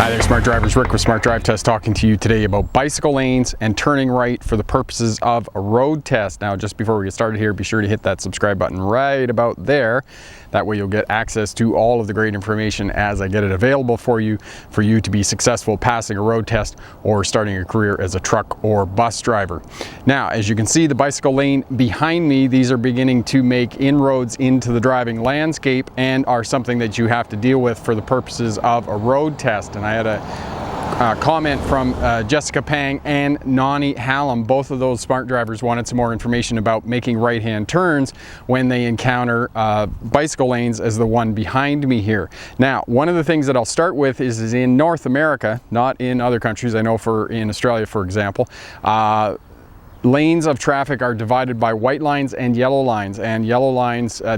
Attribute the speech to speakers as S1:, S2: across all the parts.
S1: Hi there, Smart Drivers. Rick with Smart Drive Test talking to you today about bicycle lanes and turning right for the purposes of a road test. Now, just before we get started here, be sure to hit that subscribe button right about there. That way you'll get access to all of the great information as I get it available for you to be successful passing a road test or starting a career as a truck or bus driver. Now, as you can see, the bicycle lane behind me, these are beginning to make inroads into the driving landscape and are something that you have to deal with for the purposes of a road test. And I had a comment from Jessica Pang and Nani Hallam. Both of those smart drivers wanted some more information about making right-hand turns when they encounter bicycle lanes as the one behind me here. Now, one of the things that I'll start with is in North America, not in other countries. I know in Australia, for example, lanes of traffic are divided by white lines and yellow lines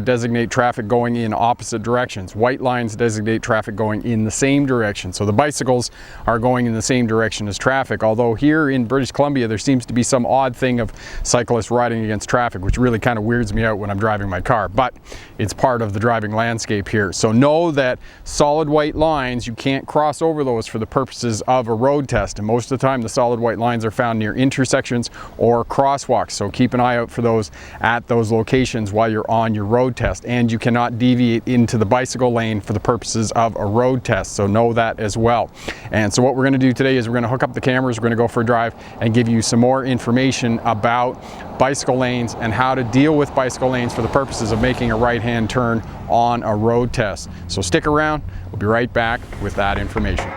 S1: designate traffic going in opposite directions. White lines designate traffic going in the same direction. So the bicycles are going in the same direction as traffic, although here in British Columbia there seems to be some odd thing of cyclists riding against traffic, which really kind of weirds me out when I'm driving my car, but it's part of the driving landscape here. So know that solid white lines, you can't cross over those for the purposes of a road test, and most of the time the solid white lines are found near intersections or crosswalks, so keep an eye out for those at those locations while you're on your road test. And you cannot deviate into the bicycle lane for the purposes of a road test, so know that as well. And so what we're going to do today is we're going to hook up the cameras, we're going to go for a drive and give you some more information about bicycle lanes and how to deal with bicycle lanes for the purposes of making a right-hand turn on a road test. So stick around, we'll be right back with that information.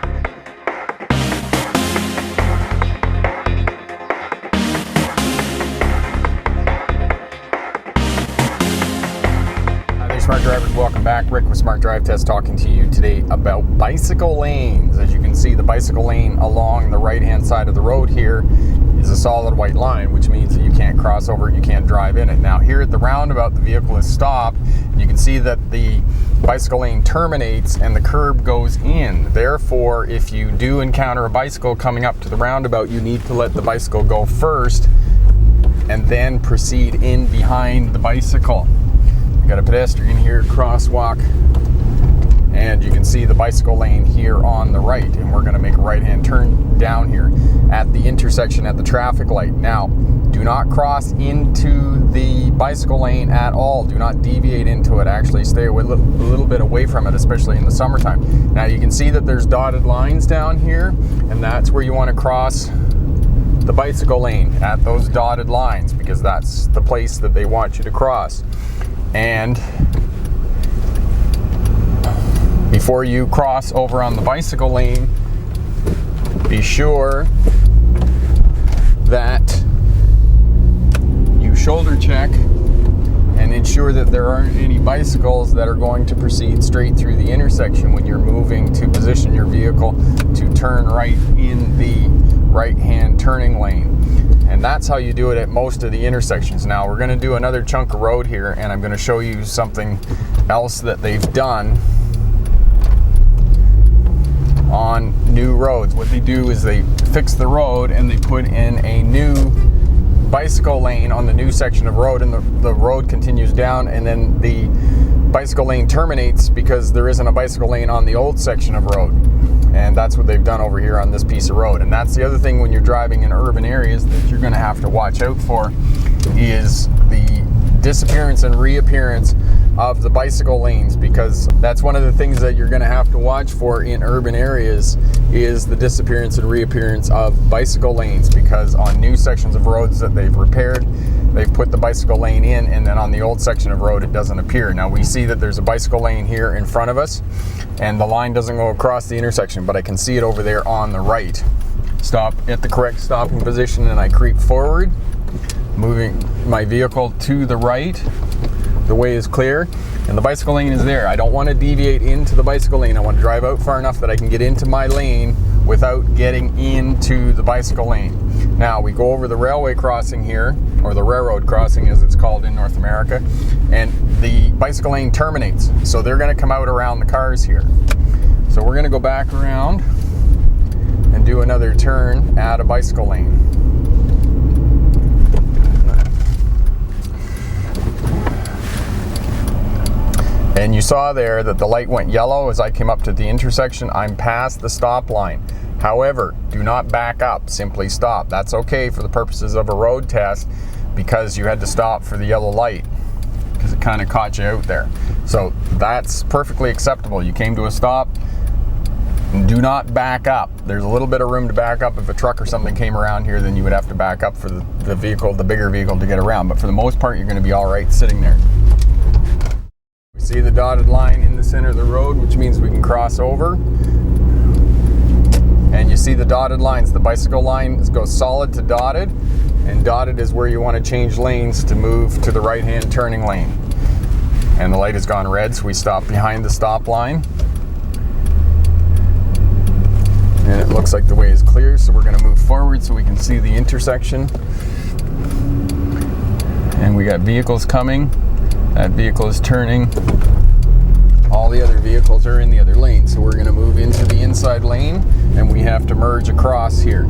S1: Smart Drivers, welcome back. Rick with Smart Drive Test talking to you today about bicycle lanes. As you can see, the bicycle lane along the right-hand side of the road here is a solid white line, which means that you can't cross over it, you can't drive in it. Now here at the roundabout, the vehicle is stopped, and you can see that the bicycle lane terminates and the curb goes in. Therefore, if you do encounter a bicycle coming up to the roundabout, you need to let the bicycle go first and then proceed in behind the bicycle. We've got a pedestrian here, crosswalk, and you can see the bicycle lane here on the right, and we're going to make a right-hand turn down here at the intersection at the traffic light. Now, do not cross into the bicycle lane at all. Do not deviate into it. Actually, stay a little bit away from it, especially in the summertime. Now, you can see that there's dotted lines down here, and that's where you want to cross the bicycle lane, at those dotted lines, because that's the place that they want you to cross. And before you cross over on the bicycle lane, be sure that you shoulder check and ensure that there aren't any bicycles that are going to proceed straight through the intersection when you're moving to position your vehicle to turn right in the right-hand turning lane. And that's how you do it at most of the intersections. Now we're going to do another chunk of road here, and I'm going to show you something else that they've done on new roads. What they do is they fix the road and they put in a new bicycle lane on the new section of road, and the road continues down, and then the bicycle lane terminates because there isn't a bicycle lane on the old section of road. And that's what they've done over here on this piece of road. And that's the other thing when you're driving in urban areas that you're going to have to watch out for, is the disappearance and reappearance of the bicycle lanes, because that's one of the things that you're going to have to watch for in urban areas, is the disappearance and reappearance of bicycle lanes, because on new sections of roads that they've repaired, they've put the bicycle lane in, and then on the old section of road it doesn't appear. Now we see that there's a bicycle lane here in front of us, and the line doesn't go across the intersection, but I can see it over there on the right. Stop at the correct stopping position, and I creep forward, moving my vehicle to the right. The way is clear, and the bicycle lane is there. I don't want to deviate into the bicycle lane. I want to drive out far enough that I can get into my lane without getting into the bicycle lane. Now we go over the railway crossing here, or the railroad crossing as it's called in North America, and the bicycle lane terminates. So they're going to come out around the cars here. So we're going to go back around and do another turn at a bicycle lane. And you saw there that the light went yellow as I came up to the intersection. I'm past the stop line. However, do not back up, simply stop. That's okay for the purposes of a road test because you had to stop for the yellow light because it kind of caught you out there. So that's perfectly acceptable. You came to a stop. Do not back up. There's a little bit of room to back up. If a truck or something came around here, then you would have to back up for the vehicle, the bigger vehicle, to get around. But for the most part, you're going to be all right sitting there. We see the dotted line in the center of the road, which means we can cross over. And you see the dotted lines. The bicycle line goes solid to dotted, and dotted is where you want to change lanes to move to the right-hand turning lane. And the light has gone red, so we stop behind the stop line. And it looks like the way is clear, so we're going to move forward so we can see the intersection. And we got vehicles coming. That vehicle is turning. All the other vehicles are in the other lane, so we're going to move into the inside lane, and we have to merge across here.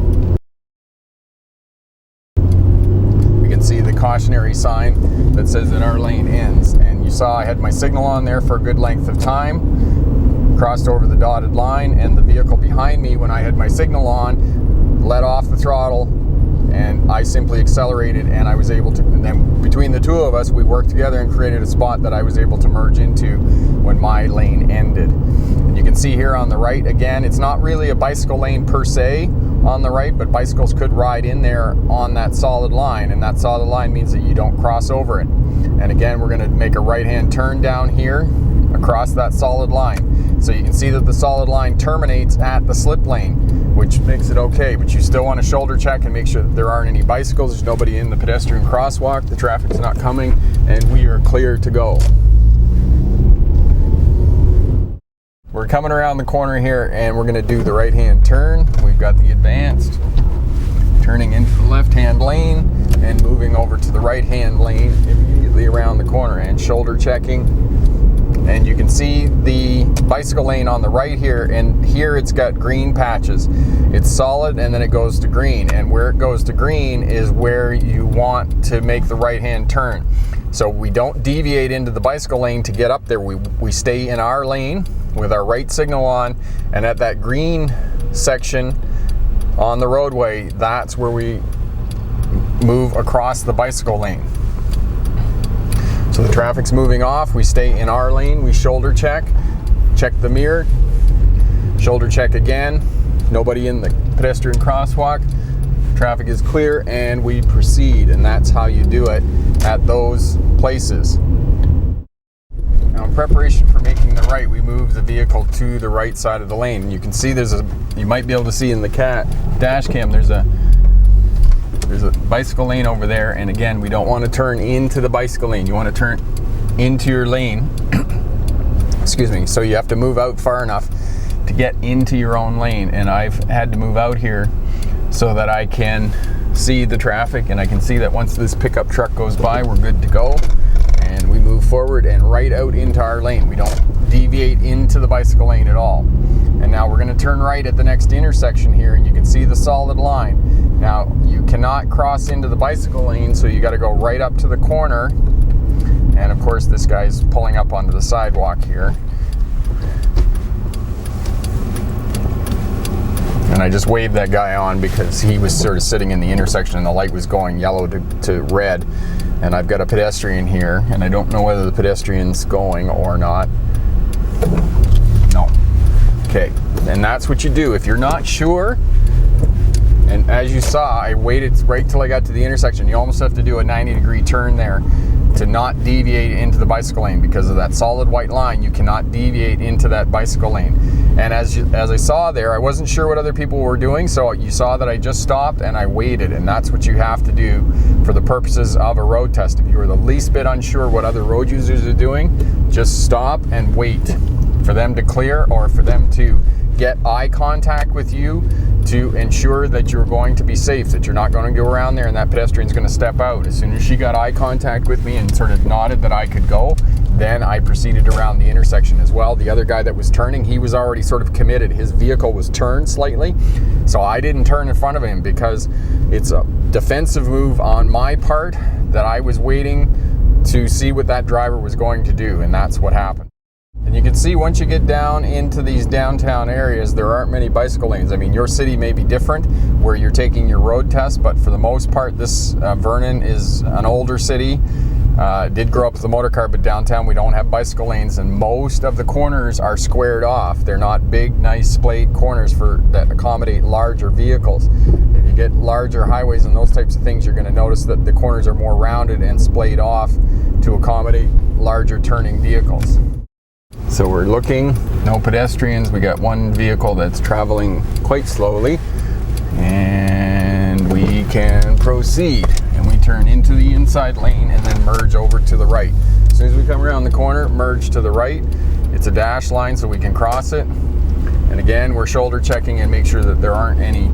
S1: We can see the cautionary sign that says that our lane ends. And you saw I had my signal on there for a good length of time. Crossed over the dotted line, and the vehicle behind me, when I had my signal on, let off the throttle, and I simply accelerated, and I was able to, and then between the two of us, we worked together and created a spot that I was able to merge into when my lane ended. And you can see here on the right, again, it's not really a bicycle lane per se on the right, but bicycles could ride in there on that solid line, and that solid line means that you don't cross over it. And again, we're going to make a right-hand turn down here across that solid line. So you can see that the solid line terminates at the slip lane, which makes it okay, but you still want to shoulder check and make sure that there aren't any bicycles, there's nobody in the pedestrian crosswalk, the traffic's not coming, and we are clear to go. We're coming around the corner here, and we're going to do the right-hand turn. We've got the advanced, turning into the left-hand lane and moving over to the right-hand lane immediately around the corner, and shoulder checking. And you can see the bicycle lane on the right here, and here it's got green patches. It's solid, and then it goes to green, and where it goes to green is where you want to make the right-hand turn. So we don't deviate into the bicycle lane to get up there. We stay in our lane with our right signal on, and at that green section on the roadway, that's where we move across the bicycle lane. So the traffic's moving off, we stay in our lane, we shoulder check the mirror, shoulder check again, nobody in the pedestrian crosswalk, traffic is clear, and we proceed, and that's how you do it at those places. Now in preparation for making the right, we move the vehicle to the right side of the lane. You can see you might be able to see in the dash cam, there's a bicycle lane over there, and again, we don't want to turn into the bicycle lane. You want to turn into your lane. Excuse me. So you have to move out far enough to get into your own lane, and I've had to move out here so that I can see the traffic, and I can see that once this pickup truck goes by, we're good to go, and we move forward and right out into our lane. We don't deviate into the bicycle lane at all. And now we're going to turn right at the next intersection here, and you can see the solid line. Now you cannot cross into the bicycle lane, so you got to go right up to the corner, and of course this guy's pulling up onto the sidewalk here. And I just waved that guy on because he was sort of sitting in the intersection and the light was going yellow to red, and I've got a pedestrian here, and I don't know whether the pedestrian's going or not. No. Okay, and that's what you do. If you're not sure, and as you saw, I waited right till I got to the intersection. You almost have to do a 90-degree turn there to not deviate into the bicycle lane because of that solid white line. You cannot deviate into that bicycle lane. And as I saw there, I wasn't sure what other people were doing, so you saw that I just stopped and I waited, and that's what you have to do for the purposes of a road test. If you were the least bit unsure what other road users are doing, just stop and wait for them to clear, or for them to get eye contact with you to ensure that you're going to be safe, that you're not going to go around there and that pedestrian's going to step out. As soon as she got eye contact with me and sort of nodded that I could go, then I proceeded around the intersection as well. The other guy that was turning, he was already sort of committed. His vehicle was turned slightly, so I didn't turn in front of him because it's a defensive move on my part that I was waiting to see what that driver was going to do, and that's what happened. And you can see once you get down into these downtown areas, there aren't many bicycle lanes. I mean, your city may be different where you're taking your road test, but for the most part, this Vernon is an older city. Did grow up with a motor car, but downtown we don't have bicycle lanes, and most of the corners are squared off. They're not big, nice splayed corners that accommodate larger vehicles. If you get larger highways and those types of things, you're going to notice that the corners are more rounded and splayed off to accommodate larger turning vehicles. So we're looking, no pedestrians. We got one vehicle that's traveling quite slowly, and we can proceed. And we turn into the inside lane and then merge over to the right. As soon as we come around the corner, merge to the right. It's a dash line so we can cross it. And again, we're shoulder checking and make sure that there aren't any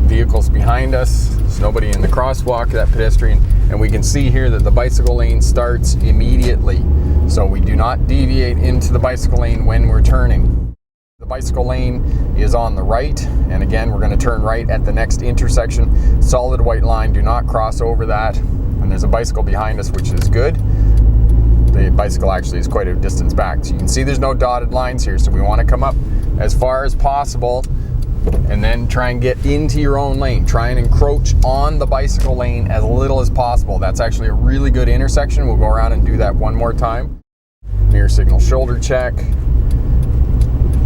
S1: vehicles behind us. There's nobody in the crosswalk, that pedestrian. And we can see here that the bicycle lane starts immediately. So we do not deviate into the bicycle lane when we're turning. The bicycle lane is on the right, and again, we're going to turn right at the next intersection. Solid white line, do not cross over that. And there's a bicycle behind us, which is good. The bicycle actually is quite a distance back. So you can see there's no dotted lines here, so we want to come up as far as possible and then try and get into your own lane. Try and encroach on the bicycle lane as little as possible. That's actually a really good intersection. We'll go around and do that one more time. Mirror signal shoulder check.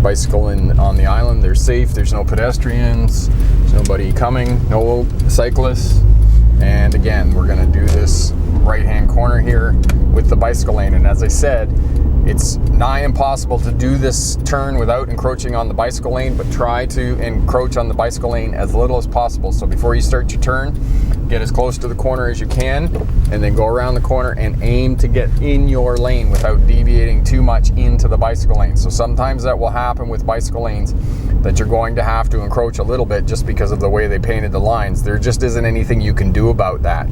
S1: Bicycle on the island, they're safe. There's no pedestrians. There's nobody coming, no cyclists. And again, we're going to do this right-hand corner here with the bicycle lane. And as I said, it's nigh impossible to do this turn without encroaching on the bicycle lane, but try to encroach on the bicycle lane as little as possible. So before you start your turn, get as close to the corner as you can, and then go around the corner and aim to get in your lane without deviating too much into the bicycle lane. So sometimes that will happen with bicycle lanes, that you're going to have to encroach a little bit just because of the way they painted the lines. There just isn't anything you can do about that.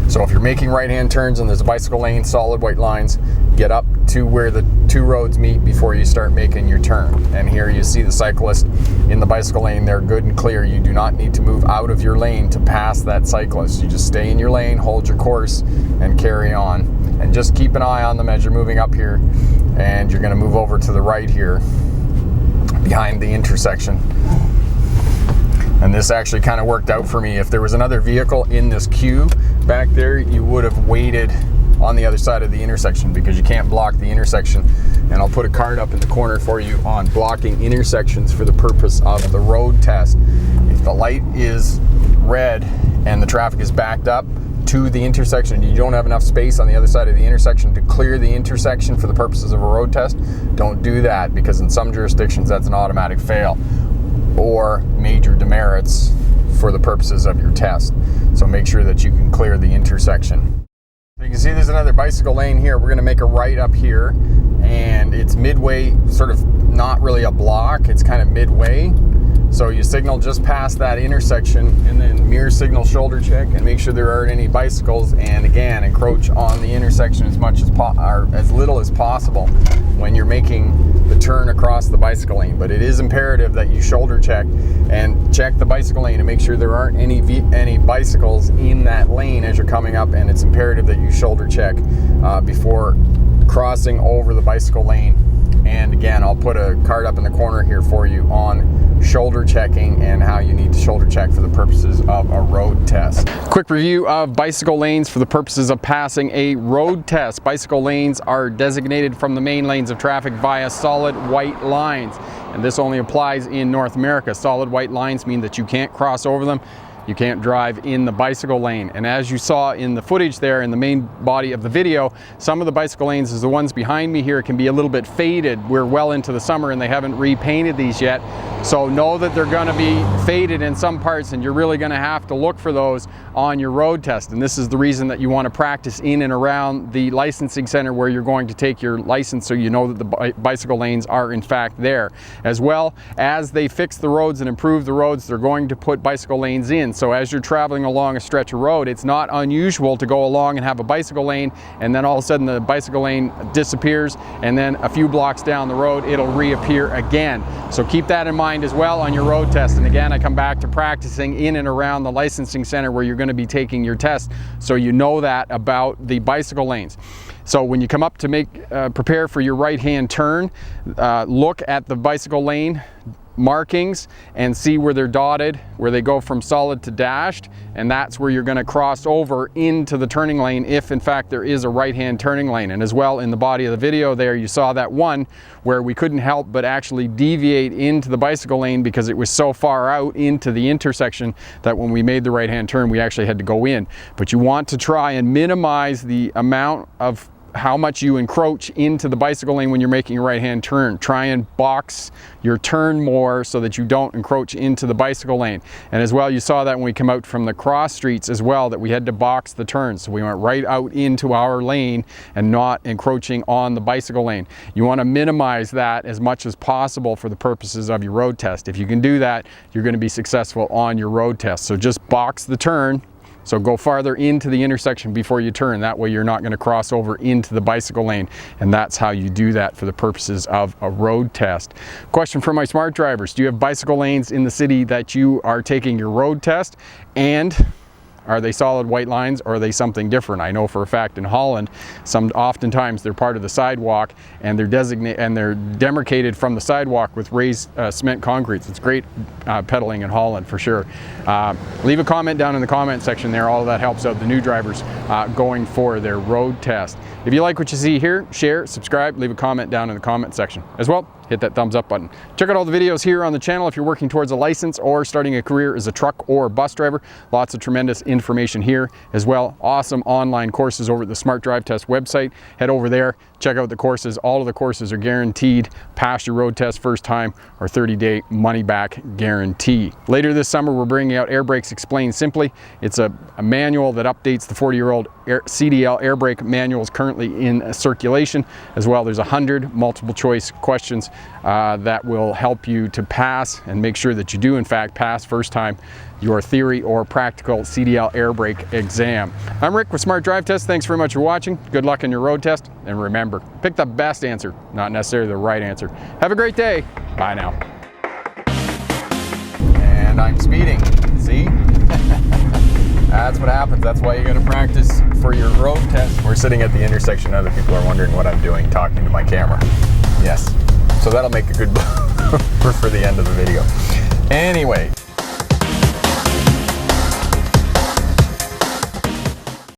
S1: So if you're making right-hand turns and there's a bicycle lane, solid white lines, get up to where the two roads meet before you start making your turn. And here you see the cyclist in the bicycle lane. They're good and clear. You do not need to move out of your lane to pass that cyclist. You just stay in your lane, hold your course, and carry on. And just keep an eye on them as you're moving up here. And you're going to move over to the right here behind the intersection. And this actually kind of worked out for me. If there was another vehicle in this queue back there, you would have waited on the other side of the intersection because you can't block the intersection. And I'll put a card up in the corner for you on blocking intersections for the purpose of the road test. If the light is red and the traffic is backed up to the intersection, you don't have enough space on the other side of the intersection to clear the intersection for the purposes of a road test, don't do that, because in some jurisdictions that's an automatic fail or major demerits for the purposes of your test. So make sure that you can clear the intersection. So you can see there's another bicycle lane here. We're going to make a right up here, and it's midway, sort of not really a block, it's kind of midway. So you signal just past that intersection and then mirror signal shoulder check and make sure there aren't any bicycles, and again encroach on the intersection as much or as little as possible when you're making the turn across the bicycle lane. But it is imperative that you shoulder check and check the bicycle lane and make sure there aren't any bicycles in that lane as you're coming up, and it's imperative that you shoulder check before crossing over the bicycle lane. And again, I'll put a card up in the corner here for you on shoulder checking and how you need to shoulder check for the purposes of a road test. Quick review of bicycle lanes for the purposes of passing a road test. Bicycle lanes are designated from the main lanes of traffic via solid white lines. And this only applies in North America. Solid white lines mean that you can't cross over them. You can't drive in the bicycle lane. And as you saw in the footage there in the main body of the video, some of the bicycle lanes, as the ones behind me here, can be a little bit faded. We're well into the summer and they haven't repainted these yet. So know that they're going to be faded in some parts, and you're really going to have to look for those on your road test. And this is the reason that you want to practice in and around the licensing center where you're going to take your license, so you know that the bicycle lanes are in fact there. As well, as they fix the roads and improve the roads, they're going to put bicycle lanes in. So as you're traveling along a stretch of road, it's not unusual to go along and have a bicycle lane, and then all of a sudden the bicycle lane disappears, and then a few blocks down the road it'll reappear again. So keep that in mind as well on your road test. And again, I come back to practicing in and around the licensing center where you're going to be taking your test, so you know that about the bicycle lanes. So when you come up to prepare for your right-hand turn, look at the bicycle lane markings and see where they're dotted, where they go from solid to dashed, and that's where you're going to cross over into the turning lane if in fact there is a right-hand turning lane. And as well, in the body of the video there, you saw that one where we couldn't help but actually deviate into the bicycle lane because it was so far out into the intersection that when we made the right-hand turn we actually had to go in. But you want to try and minimize the amount of how much you encroach into the bicycle lane when you're making a right-hand turn. Try and box your turn more so that you don't encroach into the bicycle lane. And as well, you saw that when we come out from the cross streets as well, that we had to box the turns. So we went right out into our lane and not encroaching on the bicycle lane. You want to minimize that as much as possible for the purposes of your road test. If you can do that, you're going to be successful on your road test. So just box the turn. So go farther into the intersection before you turn. That way you're not going to cross over into the bicycle lane. And that's how you do that for the purposes of a road test. Question for my smart drivers. Do you have bicycle lanes in the city that you are taking your road test? And are they solid white lines or are they something different? I know for a fact in Holland, oftentimes they're part of the sidewalk and they're demarcated from the sidewalk with raised cement concretes. It's great pedaling in Holland for sure. Leave a comment down in the comment section there. All of that helps out the new drivers going for their road test. If you like what you see here, share, subscribe, leave a comment down in the comment section. As well, hit that thumbs up button. Check out all the videos here on the channel if you're working towards a license or starting a career as a truck or bus driver. Lots of tremendous information here as well. Awesome online courses over at the Smart Drive Test website. Head over there, check out the courses. All of the courses are guaranteed pass your road test first time or 30-day money back guarantee. Later this summer, we're bringing out Air Brakes Explained Simply. It's a manual that updates the 40-year-old CDL air brake manuals currently in circulation. As well, there's 100 multiple choice questions that will help you to pass and make sure that you do in fact pass first time your theory or practical CDL air brake exam. I'm Rick with Smart Drive Test. Thanks very much for watching. Good luck on your road test. And remember, pick the best answer, not necessarily the right answer. Have a great day. Bye now. And I'm speeding. See? That's what happens. That's why you got to practice for your road test. We're sitting at the intersection. Other people are wondering what I'm doing, talking to my camera. Yes. So that'll make a good for the end of the video. Anyway.